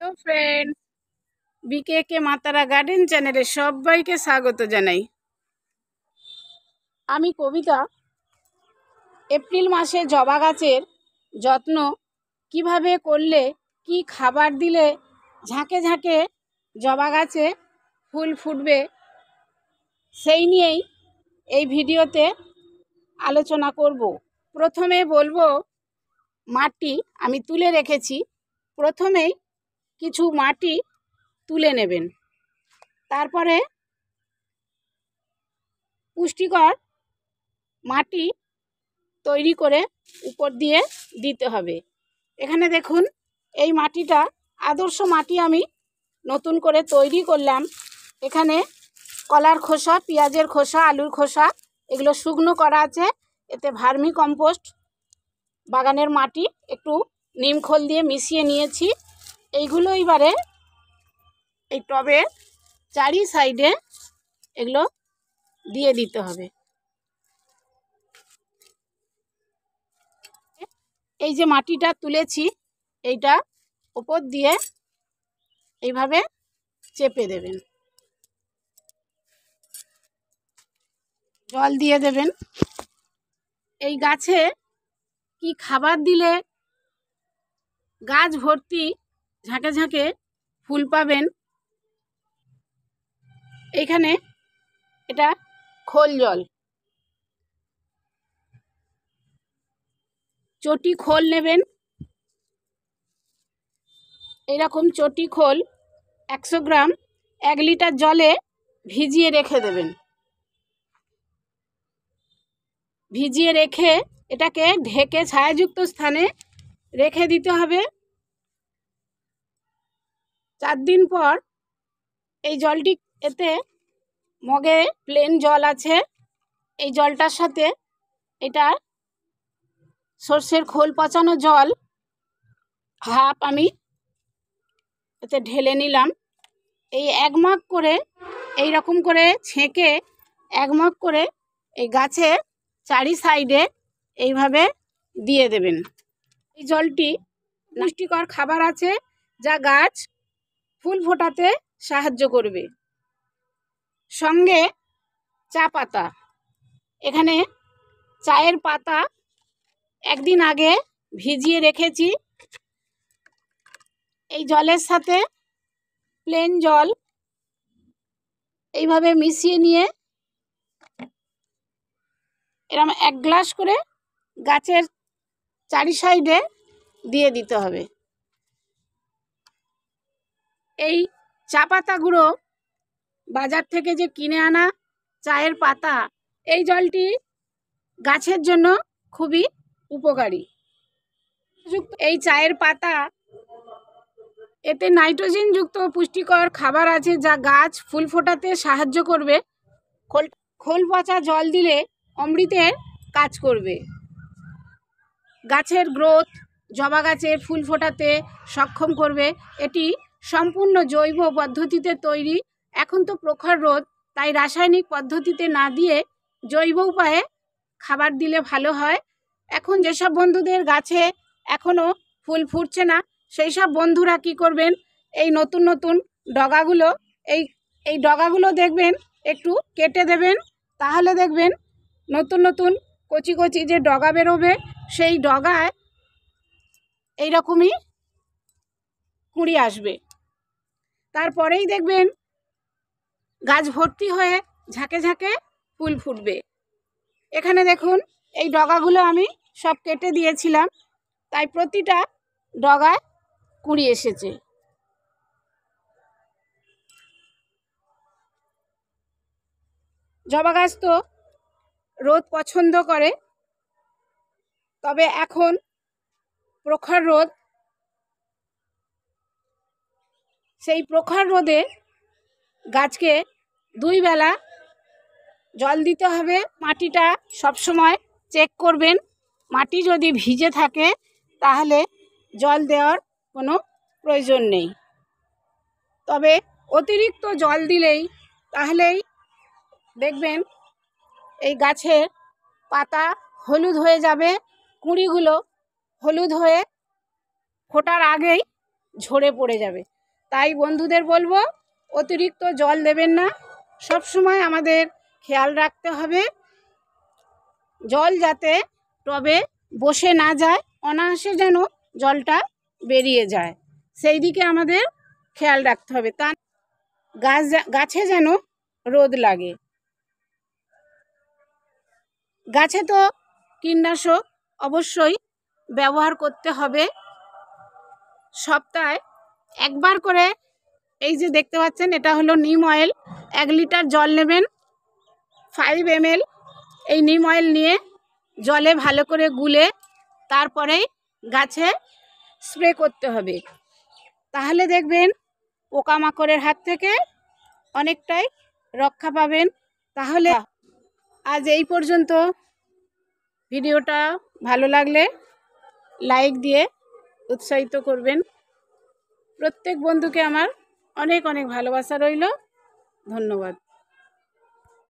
Hello friend, বিকে মাতারা garden চ্যানেলে সবাইকে স্বাগত জানাই। আমি কবিতা। এপ্রিল মাসে জবা গাছের যত্ন কিভাবে করলে, কি খাবার দিলে ঝাঁকে ঝাঁকে জবা গাছে ফুল ফুটবে, সেই নিয়েই এই ভিডিওতে আলোচনা করব। প্রথমে বলবো, মাটি আমি তুলে রেখেছি। প্রথমেই কিছু মাটি তুলে নেবেন, তারপরে পুষ্টিকর মাটি তৈরি করে উপর দিয়ে দিতে হবে। এখানে দেখুন, এই মাটিটা আদর্শ মাটি আমি নতুন করে তৈরি করলাম। এখানে কলার খোসা, পেঁয়াজের খোসা, আলুর খোসা এগুলো শুকনো করা আছে। এতে ভার্মি কম্পোস্ট, বাগানের মাটি, একটু নিমখোল দিয়ে মিশিয়ে নিয়েছি। এইগুলো এবারে এই টবের চারি সাইডে এগুলো দিয়ে দিতে হবে। এই যে মাটিটা তুলেছি, এইটা উপর দিয়ে এইভাবে চেপে দেবেন, জল দিয়ে দেবেন। এই গাছে কি খাবার দিলে গাছ ভর্তি ঝাঁকে ঝাঁকে ফুল পাবেন? এইখানে এটা খোল জল, চটি খোল নেবেন। এইরকম চটি খোল 100 গ্রাম 1 লিটার জলে ভিজিয়ে রেখে দেবেন। ভিজিয়ে রেখে এটাকে ঢেকে ছায়াযুক্ত স্থানে রেখে দিতে হবে। 4 দিন পর এই জলটি, এতে মগে প্লেন জল আছে, এই জলটার সাথে এটা সর্ষের খোল পচানো জল হাফ আমি এতে ঢেলে নিলাম। এই 1 মগ করে এই রকম করে ছেঁকে 1 মগ করে এই গাছে চারি সাইডে এইভাবে দিয়ে দেবেন। এই জলটি পুষ্টিকর খাবার আছে, যা গাছ ফুল ফোটাতে সাহায্য করবে। সঙ্গে চা পাতা, এখানে চায়ের পাতা 1 দিন আগে ভিজিয়ে রেখেছি। এই জলের সাথে প্লেন জল এইভাবে মিশিয়ে নিয়ে এরকম 1 গ্লাস করে গাছের চারি সাইডে দিয়ে দিতে হবে। এই চা পাতাগুলো বাজার থেকে যে কিনে আনা চায়ের পাতা, এই জলটি গাছের জন্য খুবই উপকারী। এই চায়ের পাতা, এতে নাইট্রোজেন যুক্ত পুষ্টিকর খাবার আছে, যা গাছ ফুল ফোটাতে সাহায্য করবে। খোল পচা জল দিলে অমৃতের কাজ করবে। গাছের গ্রোথ, জবা গাছের ফুল ফোটাতে সক্ষম করবে। এটি সম্পূর্ণ জৈব পদ্ধতিতে তৈরি। এখন তো প্রখর রোদ, তাই রাসায়নিক পদ্ধতিতে না দিয়ে জৈব উপায়ে খাবার দিলে ভালো হয়। এখন যেসব বন্ধুদের গাছে এখনও ফুল ফুটছে না, সেই সব বন্ধুরা কি করবেন, এই নতুন নতুন ডগাগুলো, এই ডগাগুলো দেখবেন একটু কেটে দেবেন। তাহলে দেখবেন নতুন নতুন কচি কচি যে ডগা বেরোবে, সেই ডগায় এইরকমই কুঁড়ি আসবে। তারপরেই দেখবেন গাছ ভর্তি হয়ে ঝাঁকে ঝাঁকে ফুল ফুটবে। এখানে দেখুন, এই ডগাগুলো আমি সব কেটে দিয়েছিলাম, তাই প্রতিটা ডগায় কুঁড়ি এসেছে। জবা গাছ তো রোদ পছন্দ করে, তবে এখন প্রখর রোদ, সেই প্রখর রোদে গাছকে 2 বেলা জল দিতে হবে। মাটিটা সবসময় চেক করবেন, মাটি যদি ভিজে থাকে তাহলে জল দেওয়ার কোনো প্রয়োজন নেই। তবে অতিরিক্ত জল দিলেই তাহলেই দেখবেন এই গাছের পাতা হলুদ হয়ে যাবে, কুঁড়িগুলো হলুদ হয়ে ফোটার আগেই ঝরে পড়ে যাবে। তাই বন্ধুদের বলবো অতিরিক্ত জল দেবেন না। সব সময় আমাদের খেয়াল রাখতে হবে জল যাতে টবে বসে না যায়, অনায়াসে যেন জলটা বেরিয়ে যায়, সেই দিকে আমাদের খেয়াল রাখতে হবে। তা গাছে যেন রোদ লাগে। গাছে তো কীটনাশক অবশ্যই ব্যবহার করতে হবে। সপ্তাহে একবার করে, এই যে দেখতে পাচ্ছেন এটা হলো নিম অয়েল, 1 লিটার জল নেবেন, 5 ml এই নিম অয়েল নিয়ে জলে ভালো করে গুলে তারপরেই গাছে স্প্রে করতে হবে। তাহলে দেখবেন পোকামাকড়ের হাত থেকে অনেকটাই রক্ষা পাবেন। তাহলে আজ এই পর্যন্ত। ভিডিওটা ভালো লাগলে লাইক দিয়ে উৎসাহিত করবেন। প্রত্যেক বন্ধুকে আমার অনেক অনেক ভালোবাসা রইল। ধন্যবাদ।